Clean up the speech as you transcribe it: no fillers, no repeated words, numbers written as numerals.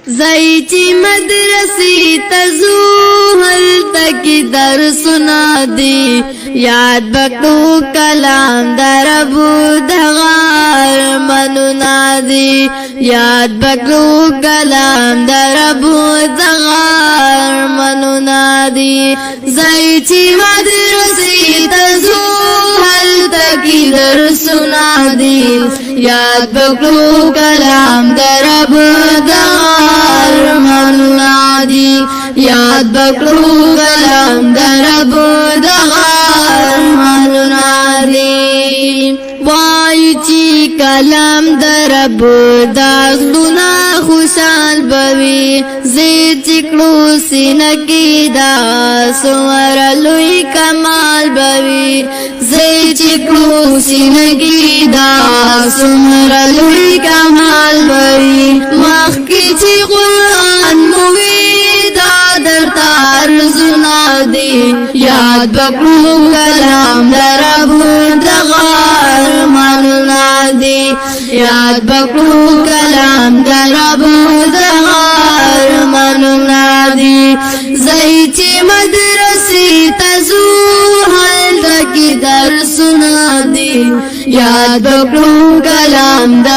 زایچی مدرسی تزو هلتا کی درسنا دی یاد بکو کلام در ابو دغار منونا دی یاد بکو کلام در ابو دغار منونا دی زایچی مدرسی تزو هلتا کی درسنا دی یاد بکو کلام در ابو دغار منونا دی یاد بکو کلام در ابو دغار منونا دی وای چی کلام در ابو دغنا خوشال بوی زید چکلو سینکی دا سوار لوی کمال بوی زید چکلو سینکی دا سوار لوی کمال بوی مخی چی قرآن موی دا در تار زنا دی یاد بکو کلام در ابو دغار منونا دی یاد بکو کلام در ابو دغار منونا دی زایچی مدرسی تزو حل کی درسنا دی یاد بکو کلام در